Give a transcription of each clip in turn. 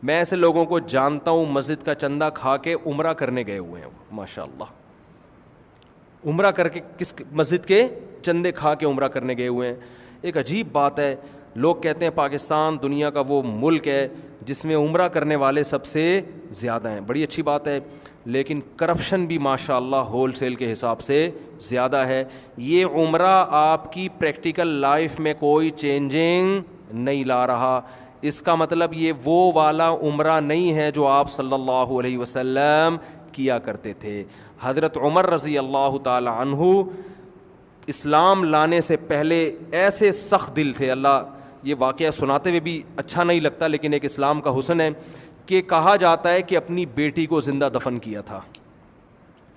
میں ایسے لوگوں کو جانتا ہوں مسجد کا چندہ کھا کے عمرہ کرنے گئے ہوئے ہیں، ماشاء اللہ، عمرہ کر کے کس مسجد کے چندے کھا کے عمرہ کرنے گئے ہوئے ہیں۔ ایک عجیب بات ہے، لوگ کہتے ہیں پاکستان دنیا کا وہ ملک ہے جس میں عمرہ کرنے والے سب سے زیادہ ہیں، بڑی اچھی بات ہے، لیکن کرپشن بھی ماشاء اللہ ہول سیل کے حساب سے زیادہ ہے۔ یہ عمرہ آپ کی پریکٹیکل لائف میں کوئی چینجنگ نہیں لا رہا۔ اس کا مطلب یہ وہ والا عمرہ نہیں ہے جو آپ صلی اللہ علیہ وسلم کیا کرتے تھے۔ حضرت عمر رضی اللہ تعالی عنہ اسلام لانے سے پہلے ایسے سخت دل تھے، اللہ یہ واقعہ سناتے ہوئے بھی اچھا نہیں لگتا، لیکن ایک اسلام کا حسن ہے کہ کہا جاتا ہے کہ اپنی بیٹی کو زندہ دفن کیا تھا۔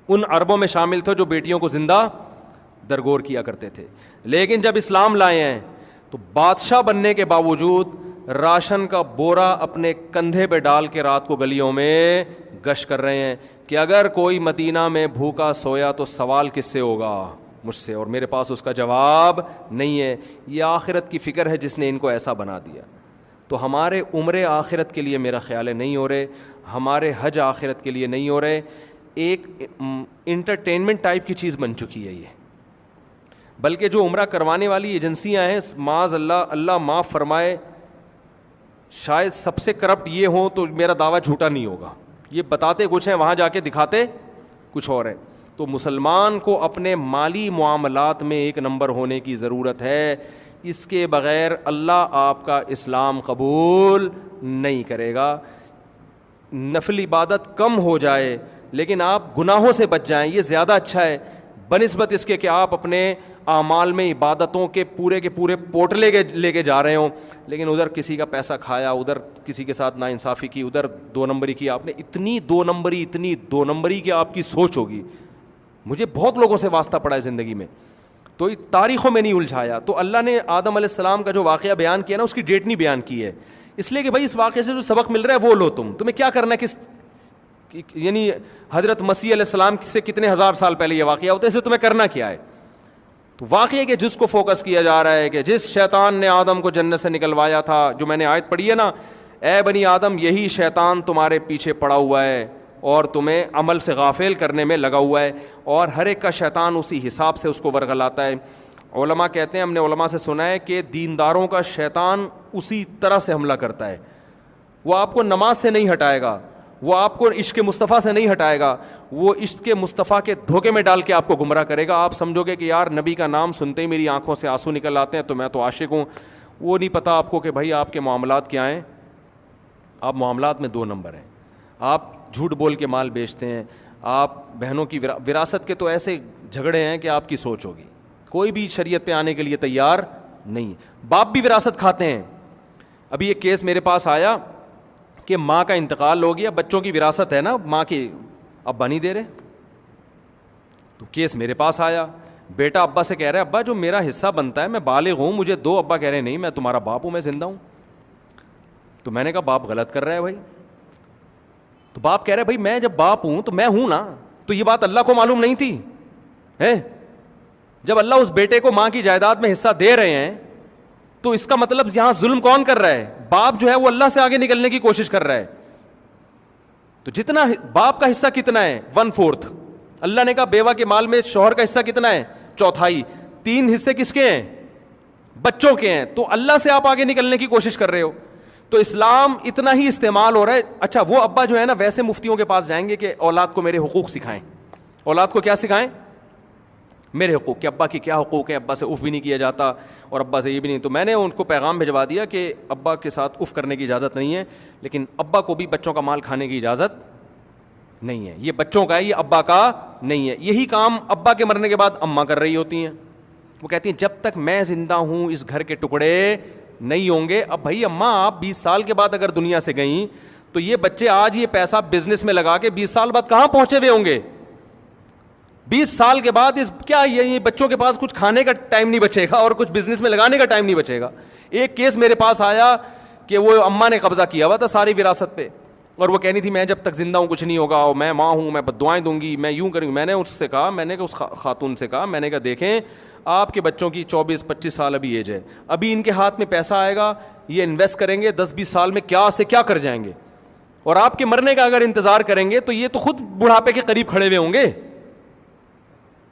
ان عربوں میں شامل تھے جو بیٹیوں کو زندہ درگور کیا کرتے تھے، لیکن جب اسلام لائے ہیں تو بادشاہ بننے کے باوجود راشن کا بورا اپنے کندھے پہ ڈال کے رات کو گلیوں میں گشت کر رہے ہیں کہ اگر کوئی مدینہ میں بھوکا سویا تو سوال کس سے ہوگا؟ مجھ سے، اور میرے پاس اس کا جواب نہیں ہے۔ یہ آخرت کی فکر ہے جس نے ان کو ایسا بنا دیا۔ تو ہمارے عمرے آخرت کے لیے میرا خیال ہے نہیں ہو رہے، ہمارے حج آخرت کے لیے نہیں ہو رہے، ایک انٹرٹینمنٹ ٹائپ کی چیز بن چکی ہے یہ۔ بلکہ جو عمرہ کروانے والی ایجنسیاں ہیں، معاذ اللہ، اللہ معاف فرمائے، شاید سب سے کرپٹ یہ ہوں تو میرا دعویٰ جھوٹا نہیں ہوگا، یہ بتاتے کچھ ہیں وہاں جا کے دکھاتے کچھ اور ہے۔ تو مسلمان کو اپنے مالی معاملات میں ایک نمبر ہونے کی ضرورت ہے، اس کے بغیر اللہ آپ کا اسلام قبول نہیں کرے گا۔ نفل عبادت کم ہو جائے لیکن آپ گناہوں سے بچ جائیں، یہ زیادہ اچھا ہے بنسبت اس کے کہ آپ اپنے اعمال میں عبادتوں کے پورے پوٹلے کے لے کے جا رہے ہوں، لیکن ادھر کسی کا پیسہ کھایا، ادھر کسی کے ساتھ ناانصافی کی، ادھر دو نمبری کی، آپ نے اتنی دو نمبری کہ آپ کی سوچ ہوگی۔ مجھے بہت لوگوں سے واسطہ پڑا ہے زندگی میں، تو تاریخوں میں نہیں الجھایا۔ تو اللہ نے آدم علیہ السلام کا جو واقعہ بیان کیا نا، اس کی ڈیٹ نہیں بیان کی ہے، اس لیے کہ بھائی اس واقعے سے جو سبق مل رہا ہے وہ لو، تمہیں کیا کرنا ہے، یعنی حضرت مسیح علیہ السلام سے کتنے ہزار سال پہلے یہ واقعہ ہوتا ہے، اس سے تمہیں کرنا کیا ہے۔ تو واقعہ کہ جس کو فوکس کیا جا رہا ہے کہ جس شیطان نے آدم کو جنت سے نکلوایا تھا، جو میں نے آیت پڑھی ہے نا، اے بنی آدم یہی شیطان تمہارے پیچھے پڑا ہوا ہے اور تمہیں عمل سے غافل کرنے میں لگا ہوا ہے، اور ہر ایک کا شیطان اسی حساب سے اس کو ورغلاتا ہے۔ علماء کہتے ہیں، ہم نے علماء سے سنا ہے کہ دینداروں کا شیطان اسی طرح سے حملہ کرتا ہے، وہ آپ کو نماز سے نہیں ہٹائے گا، وہ آپ کو عشق مصطفیٰ سے نہیں ہٹائے گا، وہ عشق مصطفیٰ کے دھوکے میں ڈال کے آپ کو گمراہ کرے گا۔ آپ سمجھو گے کہ یار نبی کا نام سنتے ہی میری آنکھوں سے آنسو نکل آتے ہیں تو میں تو عاشق ہوں، وہ نہیں پتہ آپ کو کہ بھائی آپ کے معاملات کیا ہیں، آپ معاملات میں دو نمبر ہیں، آپ جھوٹ بول کے مال بیچتے ہیں، آپ بہنوں کی وراثت کے تو ایسے جھگڑے ہیں کہ آپ کی سوچ ہوگی، کوئی بھی شریعت پہ آنے کے لیے تیار نہیں، باپ بھی وراثت کھاتے ہیں۔ ابھی ایک کیس میرے پاس آیا کہ ماں کا انتقال ہو گیا، بچوں کی وراثت ہے نا، ماں کی ابا نہیں دے رہے، تو کیس میرے پاس آیا، بیٹا ابا سے کہہ رہا ہے ابا جو میرا حصہ بنتا ہے، میں بالغ ہوں، مجھے دو، ابا کہہ رہے نہیں میں تمہارا باپ ہوں، میں زندہ ہوں۔ تو میں نے کہا باپ غلط کر رہا ہے بھائی، تو باپ کہہ رہا ہے بھائی میں جب باپ ہوں تو میں ہوں نا، تو یہ بات اللہ کو معلوم نہیں تھی ہے؟ جب اللہ اس بیٹے کو ماں کی جائیداد میں حصہ دے رہے ہیں تو اس کا مطلب یہاں ظلم کون کر رہا ہے؟ باپ جو ہے وہ اللہ سے آگے نکلنے کی کوشش کر رہا ہے۔ تو جتنا باپ کا حصہ کتنا ہے؟ 1/4۔ اللہ نے کہا بیوہ کے مال میں شوہر کا حصہ کتنا ہے؟ 1/4۔ 3 حصے کس کے ہیں؟ بچوں کے ہیں۔ تو اللہ سے آپ آگے نکلنے کی کوشش کر رہے ہو، تو اسلام اتنا ہی استعمال ہو رہا ہے۔ اچھا وہ ابا جو ہے نا ویسے مفتیوں کے پاس جائیں گے کہ اولاد کو میرے حقوق سکھائیں، اولاد کو کیا سکھائیں؟ میرے حقوق، کہ ابا کی کیا حقوق ہیں، ابا سے اف بھی نہیں کیا جاتا اور ابا سے یہ بھی نہیں۔ تو میں نے ان کو پیغام بھجوا دیا کہ ابا کے ساتھ اف کرنے کی اجازت نہیں ہے، لیکن ابا کو بھی بچوں کا مال کھانے کی اجازت نہیں ہے، یہ بچوں کا ہے، یہ ابا کا نہیں ہے۔ یہی کام ابا کے مرنے کے بعد اماں کر رہی ہوتی ہیں، وہ کہتی ہیں جب تک میں زندہ ہوں اس گھر کے ٹکڑے نہیں ہوں گے۔ اب بھائی اماں آپ 20 سال کے بعد اگر دنیا سے گئیں تو یہ بچے آج یہ پیسہ بزنس میں لگا کے 20 سال بعد کہاں پہنچے ہوئے ہوں گے؟ 20 سال کے بعد کیا یہ بچوں کے پاس کچھ کھانے کا ٹائم نہیں بچے گا اور کچھ بزنس میں لگانے کا ٹائم نہیں بچے گا۔ ایک کیس میرے پاس آیا کہ وہ اماں نے قبضہ کیا ہوا تھا ساری وراثت پہ، اور وہ کہنی تھی میں جب تک زندہ ہوں کچھ نہیں ہوگا، اور میں ماں ہوں، میں بد دعائیں دوں گی، میں یوں کروں گی۔ میں نے اس سے کہا، میں نے اس خاتون سے کہا، میں نے کہا دیکھیں آپ کے بچوں کی 24-25 سال ابھی ایج ہے, ابھی ان کے ہاتھ میں پیسہ آئے گا, یہ انویسٹ کریں گے, 10-20 سال میں کیا سے کیا کر جائیں گے, اور آپ کے مرنے کا اگر انتظار کریں گے تو یہ تو خود بڑھاپے کے قریب کھڑے ہوئے ہوں گے.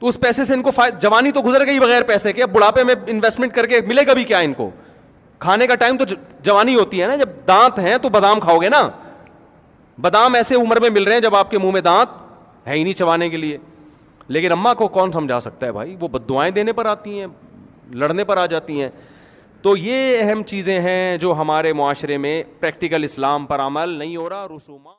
تو اس پیسے سے ان کو جوانی تو گزر گئی بغیر پیسے کے, اب بڑھاپے میں انویسٹمنٹ کر کے ملے گا بھی کیا ان کو؟ کھانے کا ٹائم تو جوانی ہوتی ہے نا, جب دانت ہیں تو بادام کھاؤ گے نا. بادام ایسے عمر میں مل رہے ہیں جب آپ کے منہ میں دانت ہے ہی نہیں چبانے کے لیے. لیکن اماں کو کون سمجھا سکتا ہے بھائی, وہ بد دعائیں دینے پر آتی ہیں, لڑنے پر آ جاتی ہیں. تو یہ اہم چیزیں ہیں جو ہمارے معاشرے میں پریکٹیکل اسلام پر عمل نہیں ہو رہا. رسومات